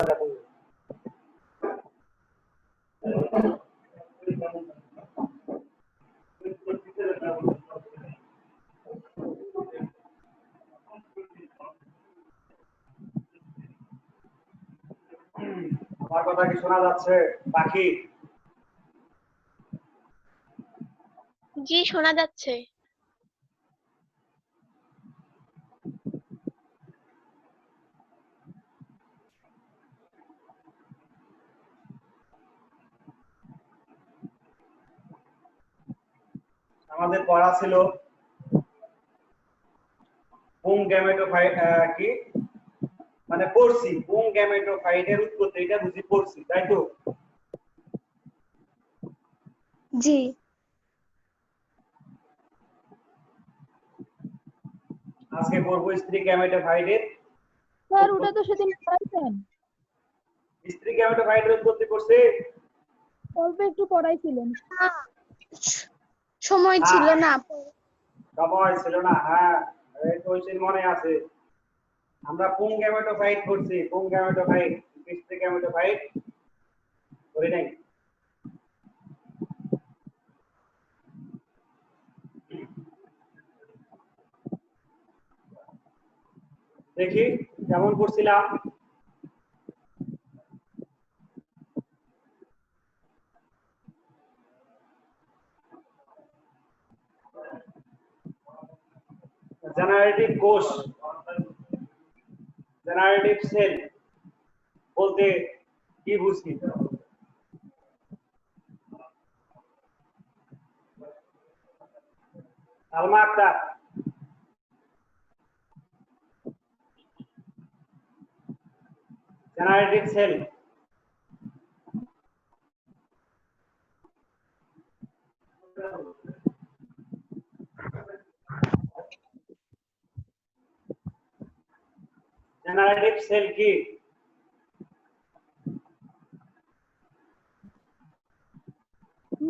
আমার কথা কি শোনা যাচ্ছে বাকি? জি, শোনা যাচ্ছে। আমাদের পড়া ছিল পুং গ্যামেটোফাইট কি মানে পড়ছি পুং গ্যামেটোফাইটের উৎপত্তি, এটা বুঝি পড়ছি, তাই তো? জি। আজকে পড়বো স্ত্রী গ্যামেটোফাইটের। স্যার ওটা তো সেদিন পড়াইছেন। স্ত্রী গ্যামেটোফাইটের উৎপত্তি করছে, অল্প একটু পড়াইছিলেন। সময় ছিল না। সময় ছিল না। হ্যাঁ, এই তো মনে আছে। আমরা পুং গ্যামেটোফাইট করছি, পুং গ্যামেটোফাইট, স্ত্রী গ্যামেটোফাইট করি নাই। দেখি কেমন করছিলাম। জেনারেটিভ কোষ, জেনারেটিভ সেল বলতে কি বুঝি? Salma Akter, generative cell generative cell কি?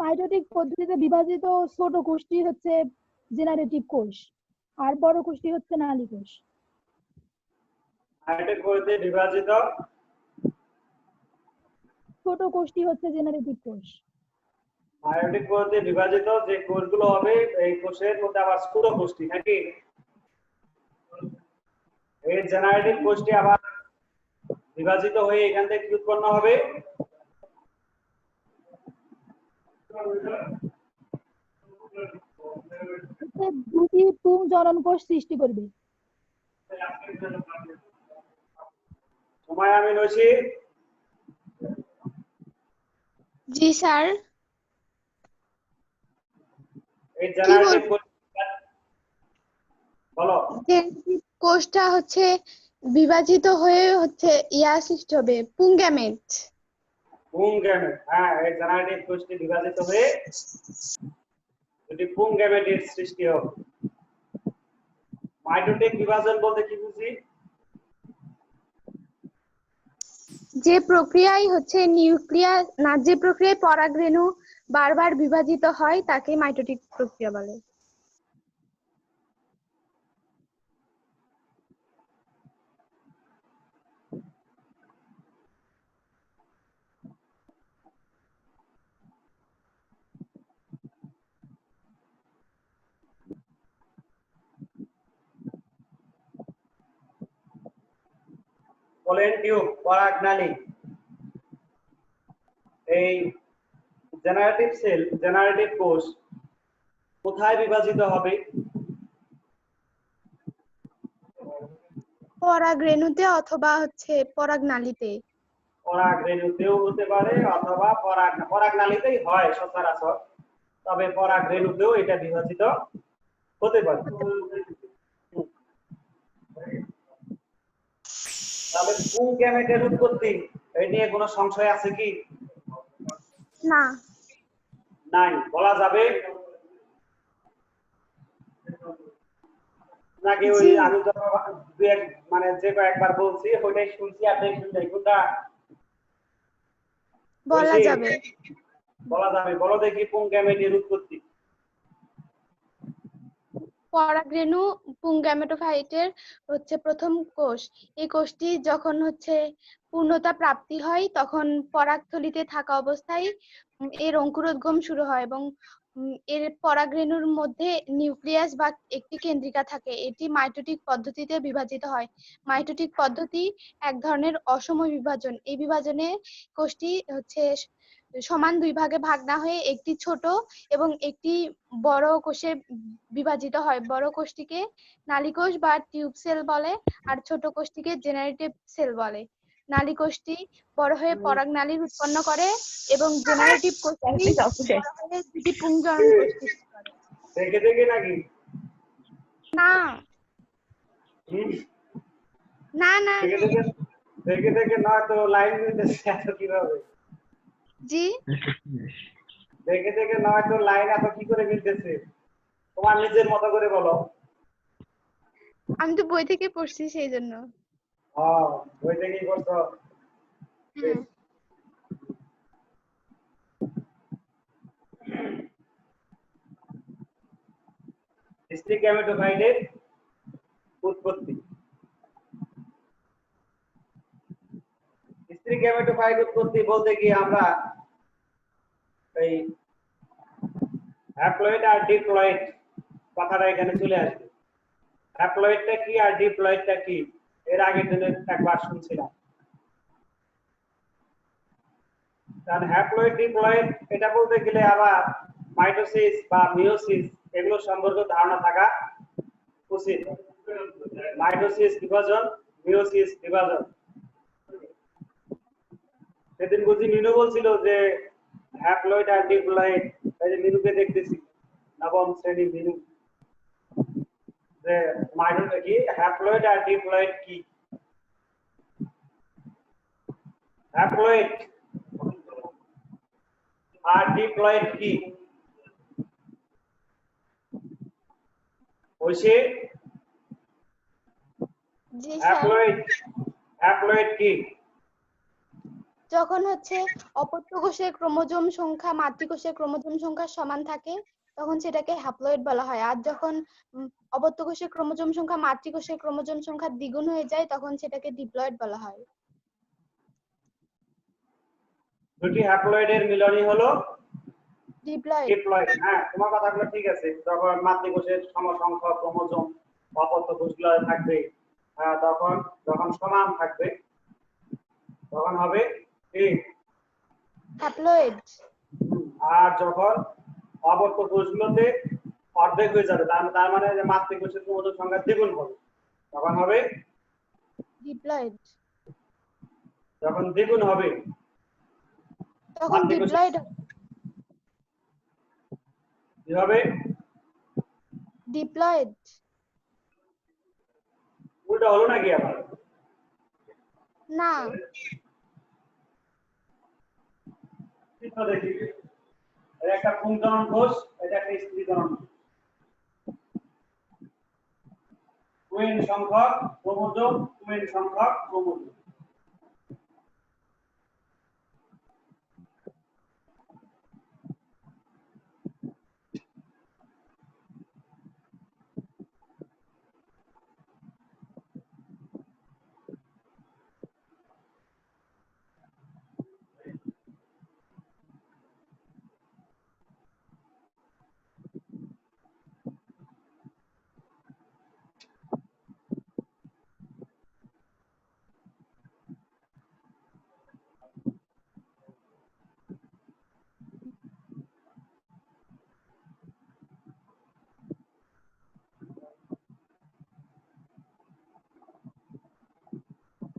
মাইটোটিক পদ্ধতিতে বিভাজিত ছোট কোষটি হচ্ছে জেনারেটিভ কোষ, আর বড় কোষটি হচ্ছে নালী কোষ। মাইটোটিক পদ্ধতিতে বিভাজিত ছোট কোষটি হচ্ছে জেনারেটিভ কোষ। মাইটোটিক পদ্ধতিতে বিভাজিত যে কোষগুলো হবে এই কোষের মধ্যে আবার ছোট কোষটি নাকি? এই জেনারেটিভ কোষটি আবার বিভাজিত হয়ে এখান থেকে কি উৎপন্ন হবে? দুটি পুং জনন কোষ সৃষ্টি করবে। সময় আমি নইছি। জি স্যার। এই জেনারেটিভ বলো। জেনারেটিভ কোষটা হচ্ছে বিভাজিত হয়ে হচ্ছে সৃষ্টি হবে পুং গ্যামেট। পুং গ্যামেট, হ্যাঁ, এই জেনারেটিভ কোষটি বিভাজিত হয়ে দুটি পুং গ্যামেটের সৃষ্টি হবে। মাইটোটিক বিভাজন বলতে কি বুঝি? যে প্রক্রিয়ায় হচ্ছে নিউক্লিয়াস না, যে প্রক্রিয়ায় পরাগরেণু বারবার বিভাজিত হয় তাকে মাইটোটিক প্রক্রিয়া বলে। পোলেন টিউব, পরাগনালী, এই জেনারেটিভ সেল, জেনারেটিভ কোষ কোথায় বিভাজিত হবে? পরাগরেণুতে অথবা হচ্ছে পরাগনালীতে। পরাগরেণুতেও হতে পারে অথবা পরাগনালীতেই হয় সচরাচর, তবে পরাগরেণুতেও এটা বিভাজিত হতে পারে। তাহলে পুং গ্যামেটের উৎপত্তি এই নিয়ে কোনো সংশয় আছে কি? না। নাই, বলা যাবে নাকি ওই আমি মানে যে কয়েকবার বলছি ওইটাই শুনছি আর শুনছি কোনটা বলা যাবে? বলা যাবে। বলো দেখি পুং গ্যামেটের উৎপত্তি। পরাগরেণু পুংগ্যামেটোফাইটের হচ্ছে প্রথম কোষ। এই কোষটি যখন হচ্ছে পূর্ণতা প্রাপ্তি হয় তখন পরাগথলিতে থাকা অবস্থায় এর অঙ্কুরোদ্গম শুরু হয় এবং এর পরাগরেণুর মধ্যে নিউক্লিয়াস বা একটি কেন্দ্রিকা থাকে। এটি মাইটোটিক পদ্ধতিতে বিভাজিত হয়। মাইটোটিক পদ্ধতি এক ধরনের অসম বিভাজন। এই বিভাজনে কোষটি হচ্ছে সমান দুই ভাগে ভাগ না হয়ে একটি ছোট এবং একটি বড় কোষে বিভাজিত হয়। বড় কোষটিকে নালীকোষ বা টিউব সেল বলে আর ছোট কোষটিকে জেনারেটিভ সেল বলে। নালীকোষটি বড় হয়ে পরাগনালী উৎপন্ন করে এবং জেনারেটিভ কোষটি বড় হয়ে দুটি পুংজনন কোষ সৃষ্টি করে। দেখে দেখে নাকি? না হুম, না না দেখে দেখে দেখে দেখে নয় তো লাইন মিলতেছে এত কিভাবে? জি দেখে দেখে নয় তো লাইন এত কি করে মিলতেছে? তোমার নিজের মতো করে বলো। আমি তো বই থেকে পড়ছি সেই জন্য। হ্যাঁ, বই থেকেই করছো। হ্যাঁ। স্ত্রী গ্যামেটোফাইটের উৎপত্তি। স্ত্রী গ্যামেটোফাইট উৎপত্তি বলতে গিয়ে আমরা এই হ্যাপ্লয়েড আর ডিপ্লয়েড কথাটা এখানে চলে আসবে। হ্যাপ্লয়েডটা কি আর ডিপ্লয়েডটা কি এর আগের দিনে একবার শুনছিলাম। কারণ হ্যাপ্লয়েড ডিপ্লয়েড এটা বলতে গেলে আবার মাইটোসিস বা মিওসিস এগুলো সম্পর্কে ধারণা থাকা উচিত। মাইটোসিস বিভাজন, মিওসিস বিভাজন। সেদিন বুঝি মিনু বলছিল যে হ্যাপ্লয়েড আর ডিপ্লয়েড, এই যে মিনুকে দেখতেছি নবম শ্রেণী মিনু, যে মাইটোসিস কি হ্যাপ্লয়েড আর ডিপ্লয়েড কি। হ্যাপ্লয়েড আর ডিপ্লয়েড কি? ওইসে জি স্যার। হ্যাপ্লয়েড কি? যখন হচ্ছে অপত্য কোষের ক্রোমোজোম সংখ্যা মাতৃকোষের ক্রোমোজোম সংখ্যা সমান থাকে তখন সেটাকে হ্যাপ্লয়েড বলা হয়। আর যখন অপত্য কোষের ক্রোমোজোম সংখ্যা মাতৃকোষের ক্রোমোজোম সংখ্যা দ্বিগুণ হয়ে যায় তখন সেটাকে ডিপ্লয়েড বলা হয়। দুটি হ্যাপ্লয়েডের মিলনই হলো ডিপ্লয়েড। ডিপ্লয়েড। হ্যাঁ, তোমার কথাগুলো ঠিক আছে। যখন মাতৃকোষের সমসংখ্যক ক্রোমোজোম অপত্য কোষগুলো থাকবে, তখন যখন সমান থাকবে তখন হবে কি হ্যাপ্লয়েড। আর যখন অপত্য কোষগুলোতে অর্ধেক হয়ে যাবে, তার মানে যে মাতৃকোষের ক্রোমোজোম সংখ্যা দ্বিগুণ হবে তখন হবে ডিপ্লয়েড। যখন দ্বিগুণ হবে তখন ডিপ্লয়েড কি হবে? ডিপ্লয়েড। উল্টা হলো নাকি আবার? না চিত্র দেখি, এটা একটা পুংজনন কোষ, এটা একটা স্ত্রী জনন কোষ। টুইন সংখ্যক ক্রোমোজোম, টুইন সংখ্যক ক্রোমোজোম।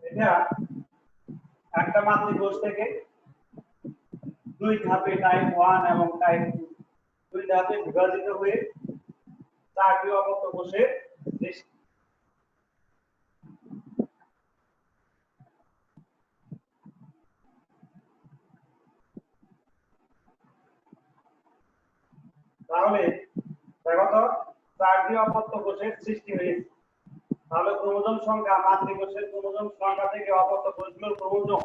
এটা একটা মাতৃকোষ থেকে দুই ধাপে টাইপ 1 এবং টাইপ 2 দুই ধাপে বিভাজিত হয়ে চারটি অপত্য কোষের সৃষ্টি। তাহলে দেখো তো, চারটি অপত্য কোষের সৃষ্টি হয়েছে। তাহলে ক্রোমোজোম সংখ্যা মাতৃকোষের ক্রোমোজোম সংখ্যা থেকে অপত্য কোষগুলোর ক্রোমোজোম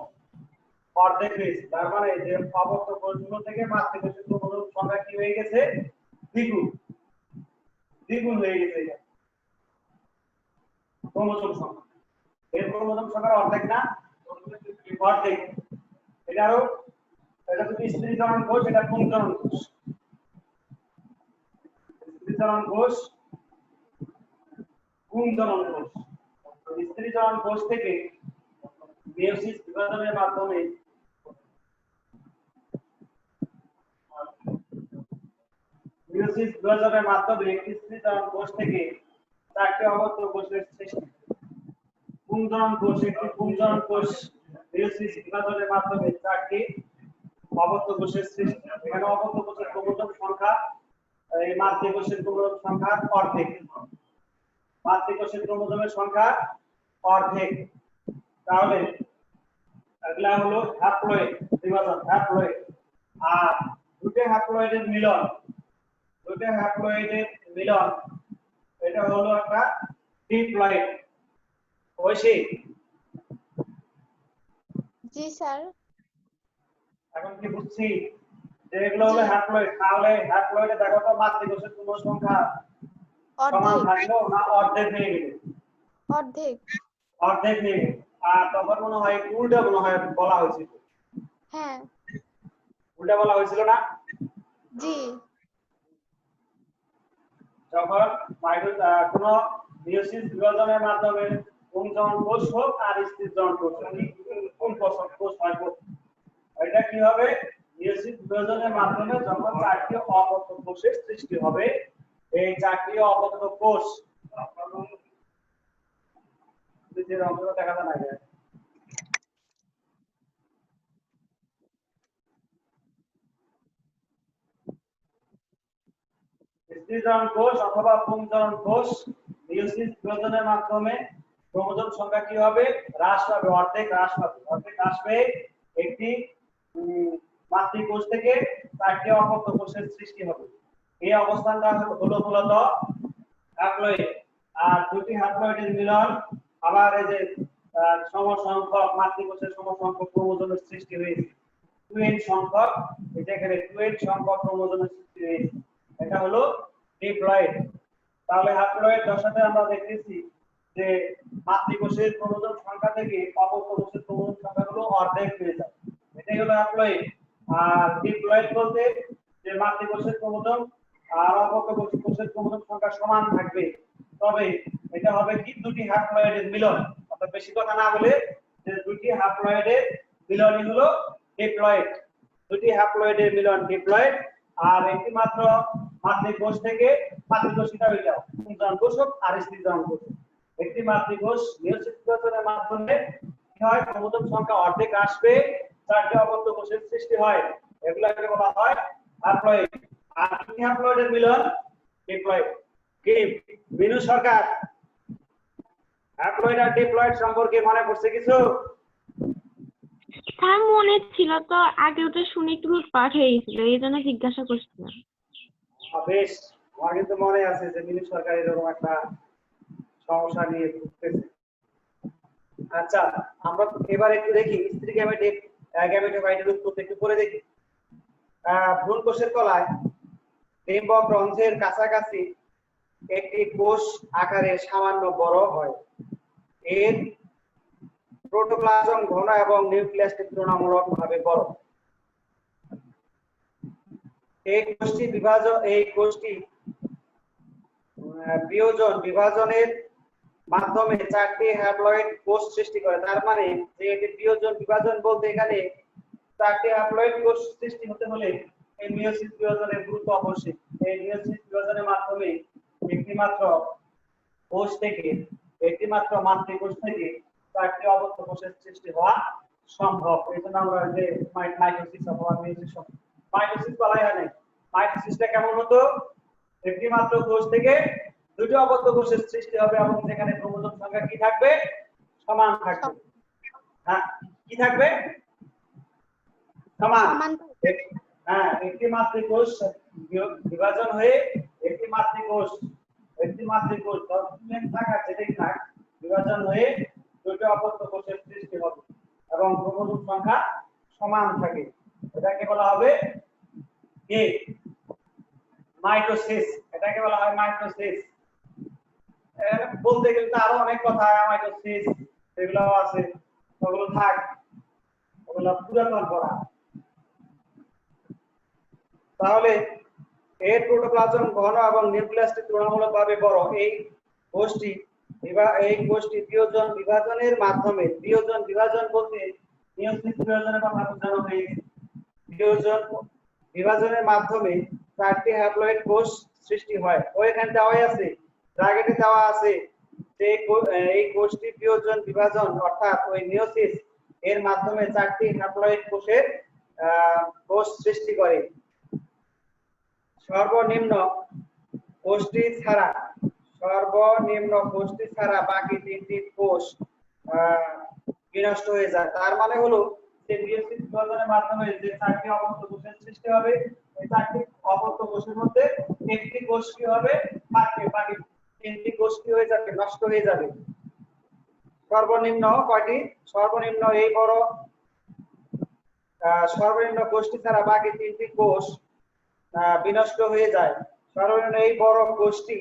অর্ধেক হয়েছে। তার মানে যে অপত্য কোষগুলো থেকে মাতৃকোষের ক্রোমোজোম সংখ্যা কি হয়ে গেছে? দ্বিগুণ। দ্বিগুণ হয়ে গেছে এটা ক্রোমোজোম সংখ্যা। এর ক্রোমোজোম সংখ্যার অর্ধেক না, অর্ধেক। এটা যদি স্ত্রী জনন কোষ, এটা পুংজনন কোষ। স্ত্রী জনন কোষ, পুংজনন কোষ। স্ত্রী জনন কোষ থেকে মেয়োসিস বিভাজনের মাধ্যমে একটি স্ত্রী জনন কোষ থেকে 4টি অবক্র কোষের সৃষ্টি। পুংজনন কোষ, একটি পুংজনন কোষ মেয়োসিস বিভাজনের মাধ্যমে 4টি অবক্র কোষের সৃষ্টি। এখানে অবক্র কোষের ক্রোমোজোম সংখ্যা, এই মাতৃকোষের ক্রোমোজোম সংখ্যা অর্ধেক। মাতৃকোষের ক্রোমোজোমের সংখ্যা অর্ধেক। তাহলে এগুলা হলো হ্যাপ্লয়েড বিভাজন, হ্যাপ্লয়েড। আর দুটো হ্যাপ্লয়েডের মিলন, এটা হলো একটা ডিপ্লয়েড। ঐশী, জি স্যার। এখন কি বুঝছি যে এগুলো হলো হ্যাপ্লয়েড? তাহলে হ্যাপ্লয়েডে দেখো তো মাতৃকোষের ক্রোমোজোম সংখ্যা সমান থাকলো না অর্ধেক হয়ে গেল? অর্ধেক হয়ে গেল। আর তখন মনে হয় উল্টা বলা হয়েছিল। হ্যাঁ, উল্টা বলা হয়েছিল না? জি। যখন কোন মেয়োসিস বিভাজনের মাধ্যমে পুংজনন কোষ হোক আর স্ত্রী জনন কোষ হয়, এটা কি হবে? মেয়োসিস বিভাজনের মাধ্যমে যখন 4টি অবক্র কোষের সৃষ্টি হবে, এই 4টি অবক্র কোষ দেখা যায় না। স্ত্রী জনন কোষ অথবা পুংজনন কোষ মেয়োসিস বিভাজনের মাধ্যমে ক্রোমোজোম সংখ্যা কি হবে? হ্রাস পাবে, অর্ধেক হ্রাস পেয়ে একটি মাতৃকোষ থেকে 4টি অবক্র কোষের সৃষ্টি হবে। এই অবস্থানটা হলো মূলত হ্যাপ্লয়েড। আর দুটি হ্যাপ্লয়েডের মিলন আবার এই যে সমসংখ্যক মাতৃকোষের সমসংখ্যক ক্রোমোজোমের সৃষ্টি হয়েছে। 2n সংখ্যক, এটা এখানে 2n সংখ্যক ক্রোমোজোমের সৃষ্টি হয়েছে। এটা হলো ডিপ্লয়েড। তাহলে হ্যাপ্লয়েড দশাতে আমরা দেখতেছি যে মাতৃকোষের ক্রোমোজোম সংখ্যা থেকে অবক্র কোষের ক্রোমোজোম সংখ্যাগুলো অর্ধেক হয়ে যায়। এটাই হলো হ্যাপ্লয়েড। আর ডিপ্লয়েড বলতে যে মাতৃকোষের ক্রোমোজোম আর অবক্র কোষের ক্রোমোজোম সংখ্যা সমান থাকবে, তবে এটা হবে কি? দুটি হ্যাপ্লয়েডের মিলন। অর্থাৎ বেশি কথা না বলে যে দুটি হ্যাপ্লয়েডের মিলনই হলো ডিপ্লয়েড। দুটি হ্যাপ্লয়েডের মিলন ডিপ্লয়েড। আর একটি মাত্র মাতৃকোষ থেকে মাতৃকোষটা হয়ে যাও পুংজনন কোষ আর স্ত্রী জনন কোষ। একটি মাতৃকোষ মেয়োসিস বিভাজনের মাধ্যমে কি হয়? ক্রোমোজোম সংখ্যা অর্ধেক আসবে, 4টি অবক্র কোষের সৃষ্টি হয়। এগুলোকে বলা হয় হ্যাপ্লয়েড। আর দুটি হ্যাপ্লয়েডের মিলন ডিপ্লয়েড। কি বিনু সরকার, হ্যাপ্লয়েড আর ডিপ্লয়েড সম্পর্কে মনে পড়ছে কিছু? স্যার মনে ছিল তো, আগে ওটা শুনে একটু পাঠ হয়ে গেছিল, এই জন্য জিজ্ঞাসা করছিলাম। বেশ, আমার কিন্তু মনে আছে যে বিনু সরকার এরকম একটা সমস্যা নিয়ে ভুগতেছে। আচ্ছা, আমরা এবার একটু দেখি স্ত্রী গ্যামেটোফাইটের উৎপত্তি একটু পরে দেখি। ভ্রূণ কোষের তলায় ডিম্বক রন্ধ্রের কাছাকাছি একটি কোষ আকারে সামান্য বড় হয়। এর প্রোটোপ্লাজম ঘন এবং নিউক্লিয়াসটি তুলনামূলকভাবে বড়। এই কোষটি বিভাজনের মাধ্যমে 4টি হ্যাপ্লয়েড কোষ সৃষ্টি করে। তার মানে যে এটি বিভাজন বলতে এখানে 4টি হ্যাপ্লয়েড কোষ সৃষ্টি হতে হলে এই মেয়োসিস বিভাজনের গুরুত্ব অবশ্যই। এই মেয়োসিস বিভাজনের মাধ্যমে একটি মাত্র মাতৃকোষ থেকে 4টি অবক্র কোষের সৃষ্টি হওয়া সম্ভব। এই জন্য আমরা যে মাইটোসিস অথবা মাইটোসিস বলা হয় না। মাইটোসিসটা কেমন হতো? একটি মাত্র কোষ থেকে 2টি অবক্র কোষের সৃষ্টি হবে এবং সেখানে ক্রোমোজোম সংখ্যা কি থাকবে? সমান থাকবে। হ্যাঁ, কি থাকবে? সমান। হ্যাঁ, একটি মাতৃকোষ বিভাজন হয়ে একটি মাতৃকোষ থাকা যেটাই থাক বিভাজন হয়ে 2টি অবক্র কোষের সৃষ্টি হবে এবং ক্রোমোজোম সংখ্যা সমান থাকে। এটাকে বলা হবে কি? মাইটোসিস। এটা এটাকে বলা হয় মাইটোসিস। বলতে গেলে তো আরো অনেক কথা, মাইটোসিস এগুলো আছে, ওগুলো থাক, ওগুলো পুরাতন পড়া। তাহলে এর প্রোটোপ্লাজম ঘন এবং নিউক্লিয়াসটি তুলনামূলকভাবে বড়। এই কোষটি বিয়োজন বিভাজনের মাধ্যমে, বিয়োজন বিভাজন বলতে মিয়োসিস বিভাজনের কথা বোঝানো হয়েছে। বিয়োজন বিভাজনের মাধ্যমে 4টি হ্যাপ্লয়েড কোষ সৃষ্টি হয়। ওইখানে দেওয়া আছে, ব্র্যাকেটে দেওয়া আছে যে এই কোষটি বিয়োজন বিভাজন অর্থাৎ ওই মিয়োসিস এর মাধ্যমে 4টি হ্যাপ্লয়েড কোষ সৃষ্টি করে। সর্বনিম্ন কোষটি ছাড়া বাকি 3টি কোষ বিনষ্ট হয়ে যায়। তার মানে হলো যে মিয়োসিস বিভাজনের মাধ্যমে যে 4টি অপত্য কোষের সৃষ্টি হবে, এই 4টি অপত্য কোষের মধ্যে একটি কোষ কি হবে, থাকবে, বাকি 3টি কোষ কি হয়ে যাবে, নষ্ট হয়ে যাবে। সর্বনিম্ন কয়টি? সর্বনিম্ন কোষটি ছাড়া বাকি 3টি কোষ বিনষ্ট হয়ে যায়। সর্বনিম্ন এই বড় কোষটি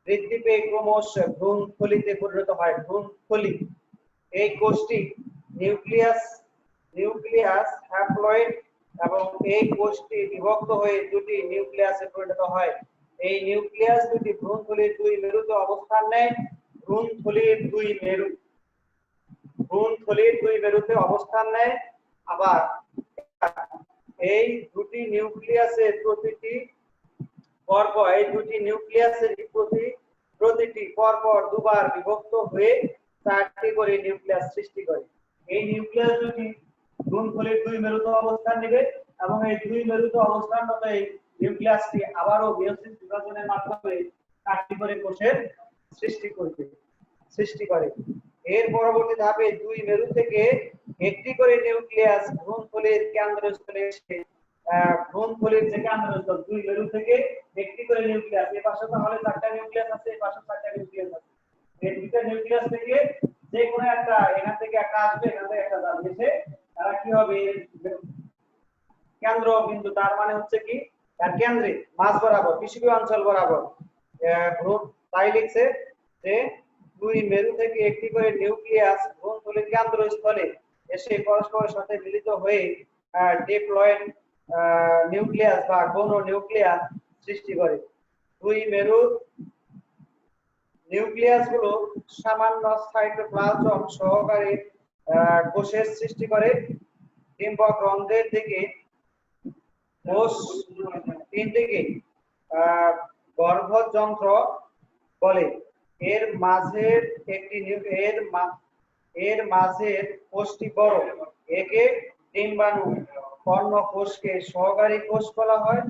বৃদ্ধি পেয়ে ক্রমশ ভ্রূণথলিতে পরিণত হয়। ভ্রূণথলি, এই কোষটি নিউক্লিয়াস হ্যাপ্লয়েড এবং এই কোষটি বিভক্ত হয়ে দুটি নিউক্লিয়াসে পরিণত হয়। এই নিউক্লিয়াস দুটি ভ্রূণথলির দুই মেরুতে অবস্থান নেয়। ভ্রূণথলির দুই মেরুতে অবস্থান নেয়। আবার এই দুটি নিউক্লিয়াসের প্রতিটি পরপর দুবার বিভক্ত হয়ে 4টি করে নিউক্লিয়াস সৃষ্টি করে। এই নিউক্লিয়াস দুটি ভ্রূণথলির দুই মেরুতে অবস্থান নেবে এবং এই দুই মেরুতে অবস্থানরত এই নিউক্লিয়াসটি আবারও মিয়োসিস বিভাজনের মাধ্যমে 4টি করে কোষের সৃষ্টি করে। এর পরবর্তী ধাপে দুই মেরু থেকে একটি করে নিউক্লিয়াস ভ্রূণথলির কেন্দ্রস্থলে এসে ভ্রূণথলির যে কেন্দ্রস্থল, দুই মেরু থেকে একটি করে নিউক্লিয়াস, এই পাশে তাহলে 4টা নিউক্লিয়াস আছে, এই পাশে 4টা নিউক্লিয়াস আছে। এই দুইটা নিউক্লিয়াস থেকে যে কোনো একটা, এখান থেকে একটা আসবে, এখান থেকে একটা যাবে, এসে তারা কি হবে, কেন্দ্র বিন্দু, তার মানে হচ্ছে কি তার কেন্দ্রে মাঝ বরাবর বিষুবীয় অঞ্চল বরাবর তাই লিখছে যে দুই মেরু থেকে একটি করে নিউক্লিয়াস ভ্রূণথলির কেন্দ্রস্থলে এসে পরস্পরের সাথে মিলিত হয়ে ডিপ্লয়েড নিউক্লিয়াস বা গৌণ নিউক্লিয়াস সৃষ্টি করে। দুই মেরুর নিউক্লিয়াস গুলো সামান্য সাইটোপ্লাজম সহকারে কোষের সৃষ্টি করে। ডিম্বক রন্ধ্রের দিকে কোষ 3টিকে গর্ভযন্ত্র বলে। এর মাঝের কোষটি বড়, একে ডিম্বাণু। অন্য কোষকে সহকারী কোষ বলা হয়।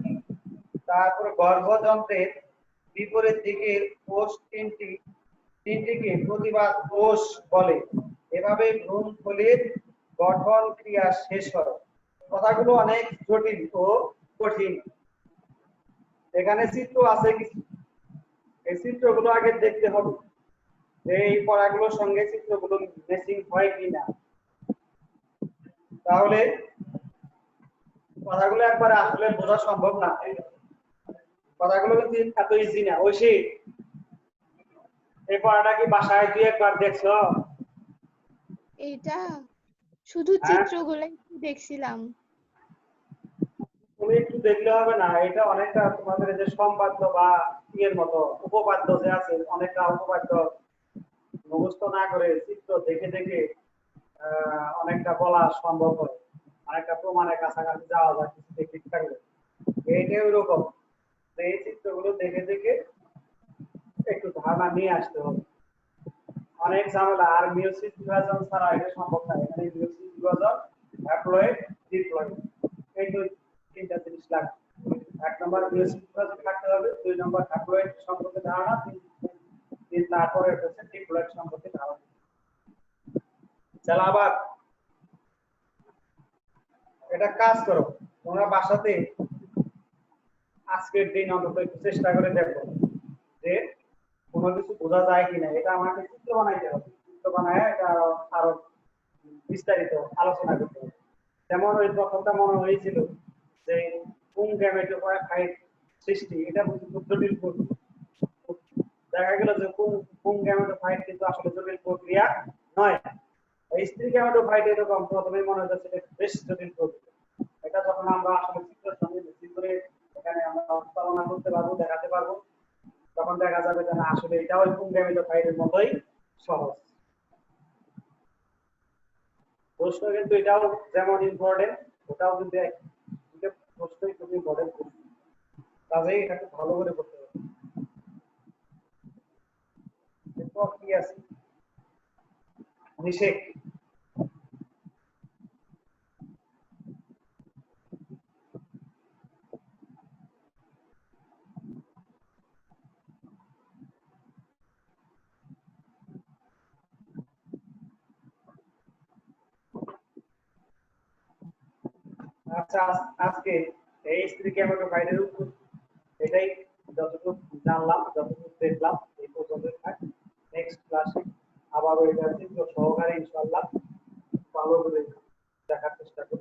তারপর গর্ভযন্ত্রের বিপরীত দিকে কোষ 3টিকে প্রতিবাদ কোষ বলে। এভাবে ভ্রূণথলির গঠন ক্রিয়া শেষ হয়। কথাগুলো অনেক জটিল ও কঠিন। এখানে চিত্র আছে কিছু, এই চিত্রগুলো আগে দেখতে হবে, এই পড়াগুলোর সঙ্গে চিত্রগুলো ম্যাচিং হয় কিনা। তাহলে কথাগুলো একবার আসলে বোঝা সম্ভব না। কথাগুলো কিন্তু এত ইজি না। ঐশী, এই পড়াটা কি বাসায় তুই একবার দেখছো? এইটা শুধু চিত্রগুলাই দেখছিলাম। তুমি একটু দেখলে হবে না? এটা অনেকটা তোমাদের যে সম্পাদ্য বা ইয়ের মতো উপপাদ্য যে আছে, অনেকটা উপপাদ্য মুখস্থ না করে চিত্র দেখে দেখে অনেকটা বলা সম্ভব হয়, অনেকটা প্রমাণের কাছাকাছি যাওয়া যায় কিছু দেখে থাকলে। এইটাই ওইরকম, এই চিত্রগুলো দেখে দেখে একটু ধারণা নিয়ে আসতে হবে। অনেক ঝামেলা। আর মিয়োসিস বিভাজন ছাড়া এটা সম্ভব না। এখানে মিয়োসিস বিভাজন, হ্যাপ্লয়েড, ডিপ্লয়েড, এই দুই তিনটা জিনিস লাগবে। 1 নম্বর মিয়োসিস বিভাজন থাকতে হবে, 2 নম্বর হ্যাপ্লয়েড সম্পর্কে ধারণা, 3 তারপরে হচ্ছে ডিপ্লয়েড সম্পর্কে ধারণা। চলো আবার এটা কাজ করো তোমরা বাসাতে, আজকের দিন অন্তত একটু চেষ্টা করে দেখো যে কোনো কিছু বোঝা যায় কিনা। এটা আমাকে চিত্র বানাইতে হবে, চিত্র বানায় এটা আরো বিস্তারিত আলোচনা করতে হবে। যেমন ওই প্রথমটা মনে হয়েছিল যে পুং গ্যামেটোফাইট সৃষ্টি, এটা বুঝি খুব জটিল প্রক্রিয়া। দেখা গেল যে পুং গ্যামেটোফাইট কিন্তু আসলে জটিল প্রক্রিয়া নয়। স্ত্রী গ্যামেটোফাইট এরকম প্রথমে মনে হচ্ছে এটা বেশ জটিল প্রক্রিয়া। এটা যখন আমরা আসলে চিত্রের সামনে বেশি করে এখানে আমরা চালনা করতে পারবো, দেখাতে পারবো, তখন দেখা যাবে যে না আসলে এটাও পুং গ্যামেটোফাইটের মতোই সহজ। প্রশ্ন কিন্তু এটাও যেমন ইম্পর্টেন্ট, ওটাও কিন্তু দুটো প্রশ্নই খুব ইম্পর্টেন্ট, কাজেই এটাকে ভালো করে করতে হবে। এরপর কি আছে? নিষেক। আচ্ছা, আজকে এই স্ত্রী গ্যামেটোফাইটের উপর এটাই যতটুকু জানলাম, যতটুকু দেখলাম এই পর্যন্ত থাক। নেক্সট ক্লাসে আবারও এটা চিত্র সহকারে ইনশাআল্লাহ ভালো করে দেখার চেষ্টা করব।